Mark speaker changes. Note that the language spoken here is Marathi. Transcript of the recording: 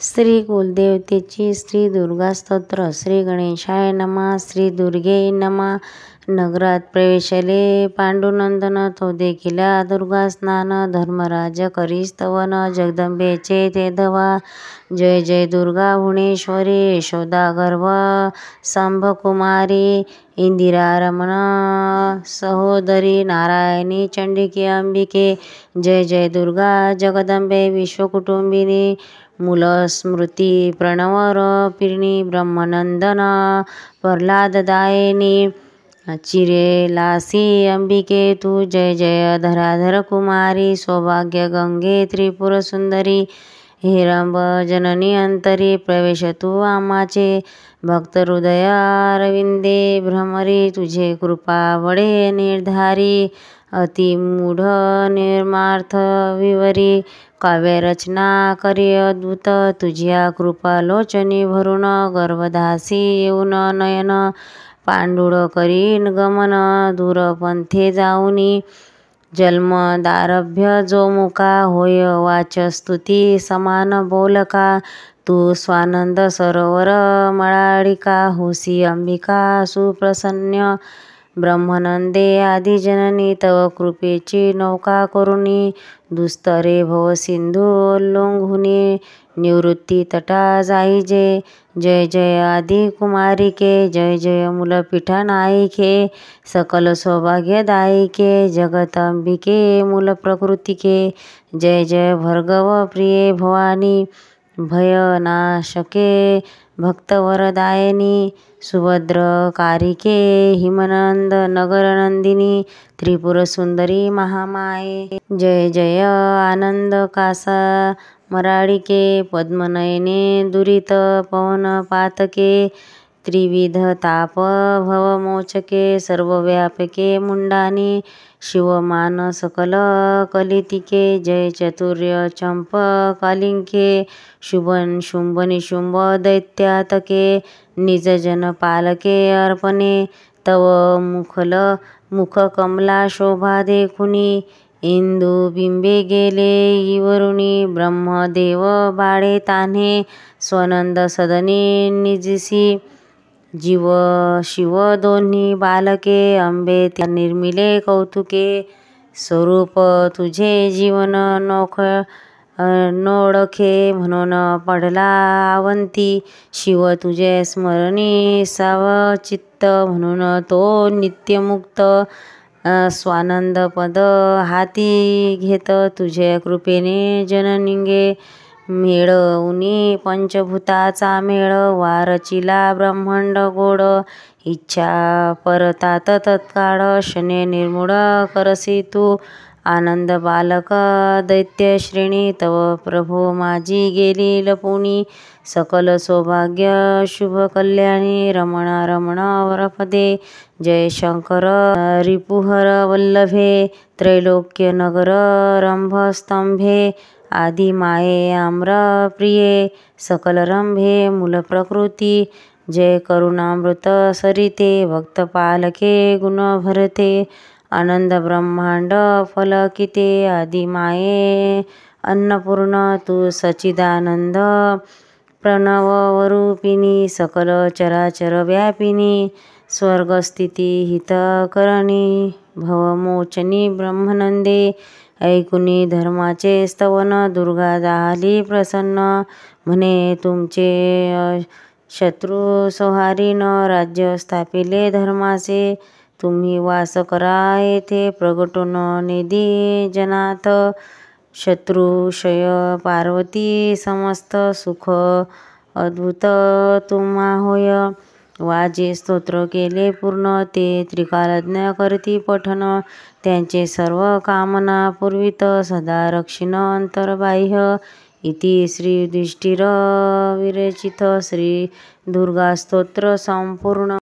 Speaker 1: श्री कुलदेवतेची श्री दुर्गा स्तोत्र. श्री गणेशाय नमः. श्री दुर्गे नमः. नगरात प्रवेशले पांडुनंदन, तो देखिला दुर्गा स्नान. धर्मराज करी स्तवन, जगदंबेचे ते धवा. जय जय दुर्गा भुवनेश्वरी, यशोदा गर्भ संभकुमारी, इंदिरा रमण सहोदरी, नारायणी चंडिके अंबिके. जय जय दुर्गा जगदंबे विश्वकुटुंबिनी, मूल स्मृती प्रणवर पिर्णी, ब्रह्मनंदन प्रल्हाददायिनी. चिरेलासी अंबिके तू, जय जय धराधर कुमारी, सौभाग्य गंगे त्रिपुर सुंदरी. हेरंब जननी अंतरी, प्रवेश तू आमाचे, भक्त हृदय अरविंदे भ्रमरी. तुझे कृपा वडे निर्धारी, अति मूढ निर्मार्थ विवरी. काव्य रचना करी अद्भुत, तुझ्या कृपा लोचनी भरून. गर्भधासी येऊन नयन, पांडुळ करीन गमन, दूर पंथे जाऊनी. जन्मदारभ्य जो मुका, होय वाच स्तुती समान बोलका. तू स्वानंद सरोवर मळाळिका, होसी अंबिका सुप्रसन्न. ब्रह्मनंदे आदिजननी, तव कृपेची नौका करुणी. दुस्तरे भवसिंधू ओल्लंघुनी, निवृत्ती तटा जाईजे. जय जय आदि कुमारिके, जय जय मूलपीठा नायिके. सकल सौभाग्यदायिके, जगदंबिके मूल प्रकृतिके. जय जय भर्गव प्रिये भवानी, भयनाशके भक्तवरदायिनी. सुभद्रकारिके हिमनंद नगरनंदिनी, त्रिपुर सुंदरी महामाये. जय जय आनंद कासा मराळिके, पद्मनयने दुरित पवन पातके. त्रिविध ताप भवमोचके, सर्वव्यापके मुंडानी. शिवमान सकल कलितिके, जय चतुर्य चंप कालिंके. शुंभ निशुंभ दैत्यातके, निजजन पालके अर्पणे. तव मुख कमला शोभा देखुनी, इंदुबिंबे गेले इवरुनी. ब्रह्मदेव बाळे तान्हे, स्वनंद सदनी निजिसी. जीव शिव दोन्ही बालके, अंबे त्या निर्मिले कौतुके. स्वरूप तुझे जीवन नोळखे, म्हणून पडला अवंती. शिव तुझे स्मरणी सावचित्त, म्हणून तो नित्यमुक्त. स्वानंद पद हाती घेत, तुझे कृपेने जननिंगे. मेळवुनी पंचभूताचा मेळ, वारचिला ब्रह्मांड गोड. इच्छा परतात तत्काळ, शने निर्मूळ करसी तू. आनंद बालक दैत्य श्रेणी, तव प्रभो माझी गेली लपुनी. सकल सौभाग्य शुभ कल्याणी, रमण रमण वरपदे. जय शंकर रिपुहर वल्लभे, त्रैलोक्य नगर रंभस्तंभे. आदि माये आम्र प्रिये, सकल रंभे मूल प्रकृती. जय करुणामृत सरिते, भक्त पालके गुण भरते. आनंद ब्रह्मांड फलकिते, आदि माये अन्नपूर्ण. तू सच्चिदानंद प्रणवरूपिणी, सकल चराचर व्यापिनी. स्वर्गस्थिती हितकरणी, भवमोचनी ब्रह्मनंदे. ऐकुनी धर्माचे स्तवन, दुर्गा झाली प्रसन्न. म्हणे तुमचे शत्रू संहारीन, राज्य स्थापिले धर्माचे. तुम्ही वास करा येथे, प्रगटून निधी जनात. शत्रुक्षय पार्वती समस्त, सुख अद्भुत तुम्हा होय. वाजे स्तोत्र केले पूर्ण, ते त्रिकालज्ञ करती पठन. त्यांचे सर्व कामना पूर्वित, सदा रक्षिण अंतर्बाह्य. इति श्री युधिष्ठिर विरचित श्री दुर्गा स्तोत्र संपूर्ण.